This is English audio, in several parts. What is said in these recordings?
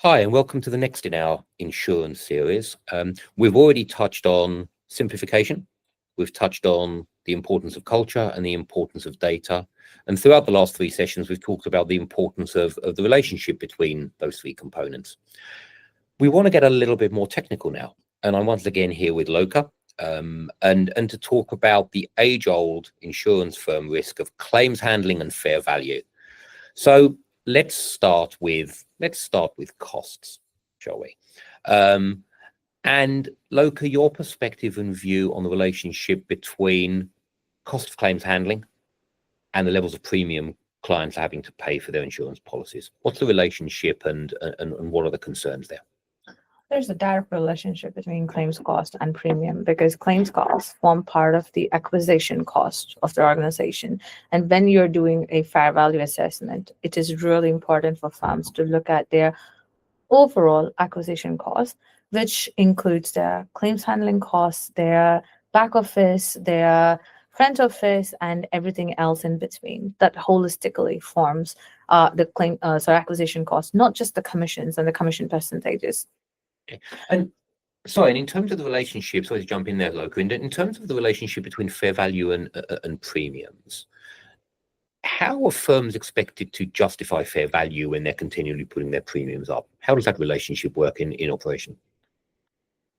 Hi, and welcome to the next in our insurance series. We've already touched on simplification. We've touched on the importance of culture and the importance of data. And throughout the last three sessions, we've talked about the importance of the relationship between those three components. We want to get a little bit more technical now. And I'm once again here with Loka, and to talk about the age-old insurance firm risk of claims handling and fair value. So let's start with costs, shall we? And Loka, your perspective and view on the relationship between cost of claims handling and the levels of premium clients are having to pay for their insurance policies. What's the relationship and what are the concerns there? There's a direct relationship between claims cost and premium because claims costs form part of the acquisition cost of the organization. And when you're doing a fair value assessment, it is really important for firms to look at their overall acquisition cost, which includes their claims handling costs, their back office, their front office, and everything else in between that holistically forms the acquisition cost, not just the commissions and the commission percentages. And sorry, and in terms of the relationship, sorry to jump in there, Loka, in terms of the relationship between fair value and premiums, how are firms expected to justify fair value when they're continually putting their premiums up? How does that relationship work in operation?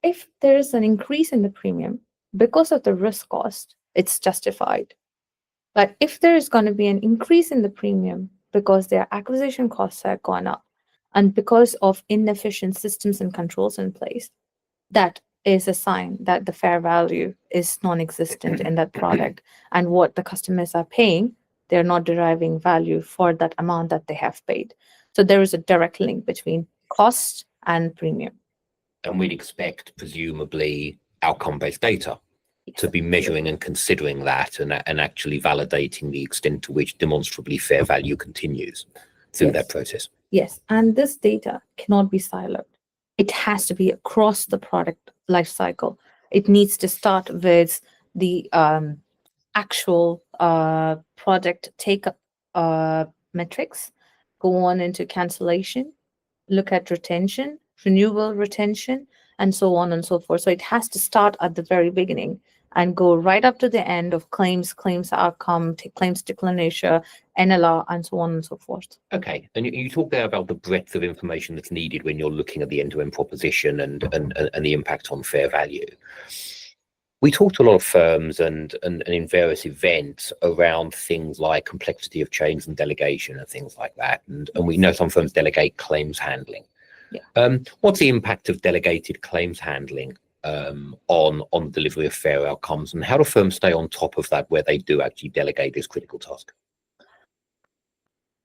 If there is an increase in the premium because of the risk cost, it's justified. But if there is going to be an increase in the premium because their acquisition costs have gone up, and because of inefficient systems and controls in place, that is a sign that the fair value is non-existent in that product. And what the customers are paying, they're not deriving value for that amount that they have paid. So there is a direct link between cost and premium. And we'd expect, presumably, outcome-based data to be measuring and considering that and actually validating the extent to which demonstrably fair value continues through that process. Yes, and this data cannot be siloed. It has to be across the product life cycle. It needs to start with the actual product take-up metrics, go on into cancellation, look at retention, renewal retention, and so on and so forth. So it has to start at the very beginning and go right up to the end of claims outcome, claims declination, NLR, and so on and so forth. Okay, and you talk there about the breadth of information that's needed when you're looking at the end-to-end proposition and the impact on fair value. We talked to a lot of firms and in various events around things like complexity of change and delegation and things like that. And we know some firms delegate claims handling. Yeah. What's the impact of delegated claims handling on delivery of fair outcomes, and how do firms stay on top of that where they do actually delegate this critical task?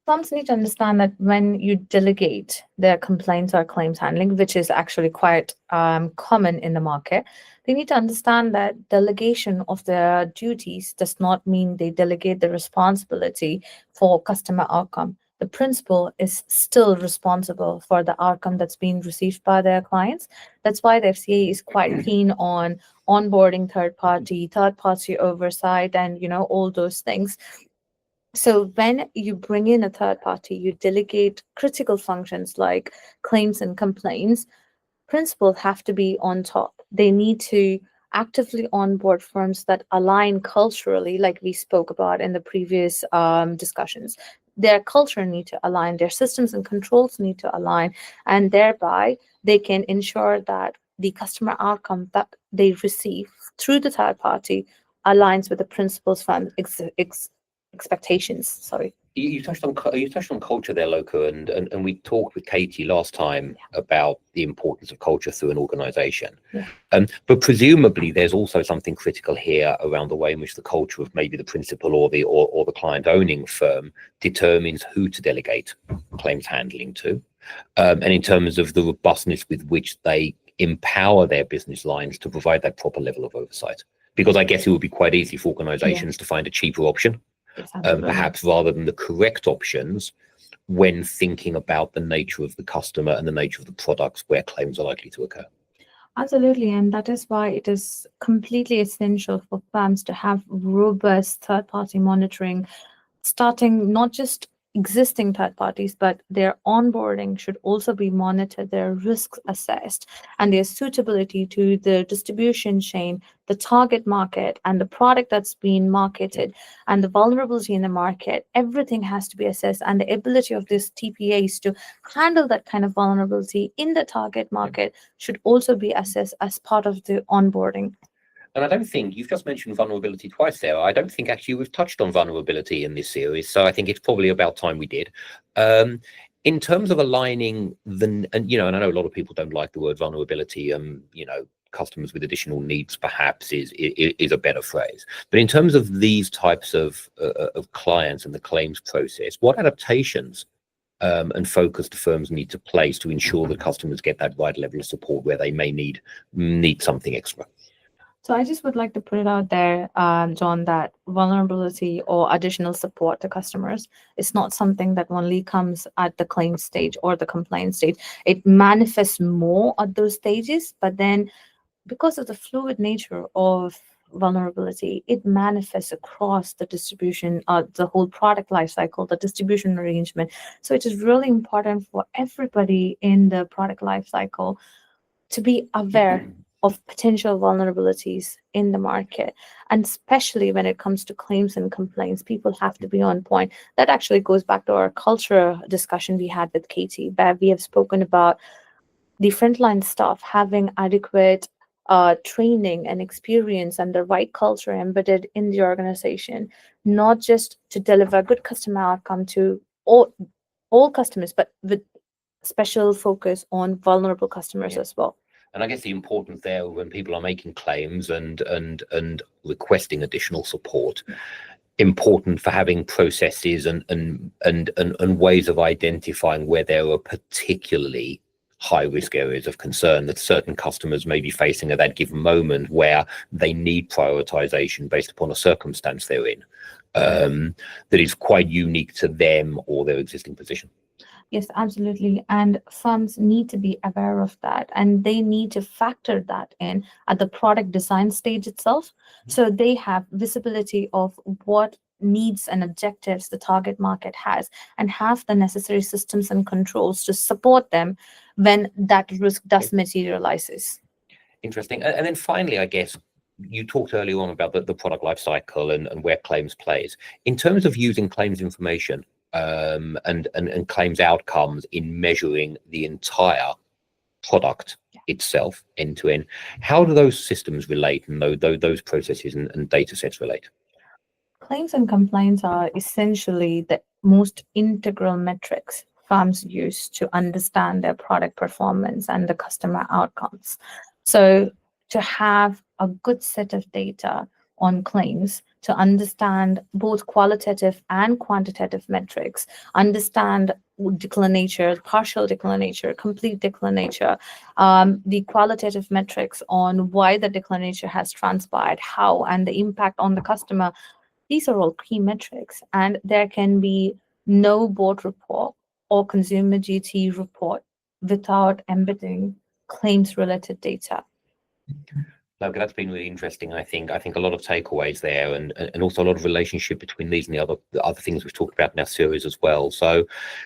Firms need to understand that when you delegate their complaints or claims handling, which is actually quite common in the market, they need to understand that delegation of their duties does not mean they delegate the responsibility for customer outcome. The principal is still responsible for the outcome that's being received by their clients. That's why the FCA is quite keen on onboarding third party oversight, and all those things. So when you bring in a third party, you delegate critical functions like claims and complaints. Principals have to be on top. They need to actively onboard firms that align culturally, like we spoke about in the previous discussions. Their culture need to align, their systems and controls need to align, and thereby they can ensure that the customer outcome that they receive through the third party aligns with the principal's firm expectations. Sorry. You touched on culture there, Loka, and we talked with Katie last time about the importance of culture through an organization. Yeah. But presumably there's also something critical here around the way in which the culture of maybe the principal or the client owning firm determines who to delegate claims handling to, and in terms of the robustness with which they empower their business lines to provide that proper level of oversight. Because I guess it would be quite easy for organizations to find a cheaper option. Perhaps rather than the correct options when thinking about the nature of the customer and the nature of the products where claims are likely to occur. Absolutely, and that is why it is completely essential for firms to have robust third-party monitoring, starting not just existing third parties, but their onboarding should also be monitored, their risks assessed, and their suitability to the distribution chain, the target market, and the product that's being marketed, and the vulnerability in the market. Everything has to be assessed, and the ability of these TPAs to handle that kind of vulnerability in the target market should also be assessed as part of the onboarding. And I don't think you've just mentioned vulnerability twice there. I don't think actually we've touched on vulnerability in this series. So I think it's probably about time we did. In terms of aligning and I know a lot of people don't like the word vulnerability. Customers with additional needs perhaps is a better phrase. But in terms of these types of clients and the claims process, what adaptations and focus do firms need to place to ensure that customers get that right level of support where they may need something extra? So I just would like to put it out there, John, that vulnerability or additional support to customers is not something that only comes at the claim stage or the complaint stage. It manifests more at those stages, but then because of the fluid nature of vulnerability, it manifests across the distribution, the whole product lifecycle, the distribution arrangement. So it is really important for everybody in the product lifecycle to be aware of potential vulnerabilities in the market. And especially when it comes to claims and complaints, people have to be on point. That actually goes back to our culture discussion we had with Katie, where we have spoken about the frontline staff having adequate training and experience and the right culture embedded in the organization, not just to deliver good customer outcome to all customers, but with special focus on vulnerable customers as well. And I guess the importance there when people are making claims and requesting additional support, important for having processes and ways of identifying where there are particularly high risk areas of concern that certain customers may be facing at that given moment, where they need prioritization based upon a circumstance they're in that is quite unique to them or their existing position. Yes, absolutely. And firms need to be aware of that, and they need to factor that in at the product design stage itself. So they have visibility of what needs and objectives the target market has, and have the necessary systems and controls to support them when that risk does materializes. Interesting. And then finally, I guess, you talked earlier on about the product life cycle and where claims plays. In terms of using claims information, and claims outcomes in measuring the entire product itself end to end, how do those systems relate, and those processes and data sets relate? Claims and complaints are essentially the most integral metrics firms use to understand their product performance and the customer outcomes. So to have a good set of data on claims, to understand both qualitative and quantitative metrics, understand declinature, partial declinature, complete declinature, the qualitative metrics on why the declinature has transpired, how, and the impact on the customer. These are all key metrics, and there can be no board report or consumer duty report without embedding claims-related data. Look, that's been really interesting. I think a lot of takeaways there, and also a lot of relationship between these and the other things we've talked about in our series as well. So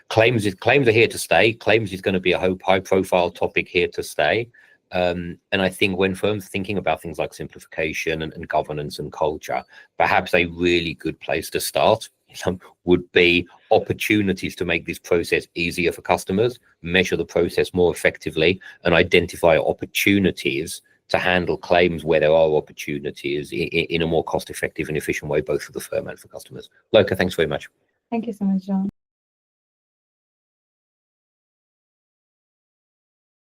claims are here to stay. Claims is going to be a high profile topic here to stay. And I think when firms are thinking about things like simplification and governance and culture, perhaps a really good place to start would be opportunities to make this process easier for customers, measure the process more effectively, and identify opportunities to handle claims where there are opportunities in a more cost-effective and efficient way, both for the firm and for customers. Loka, thanks very much. Thank you so much, John.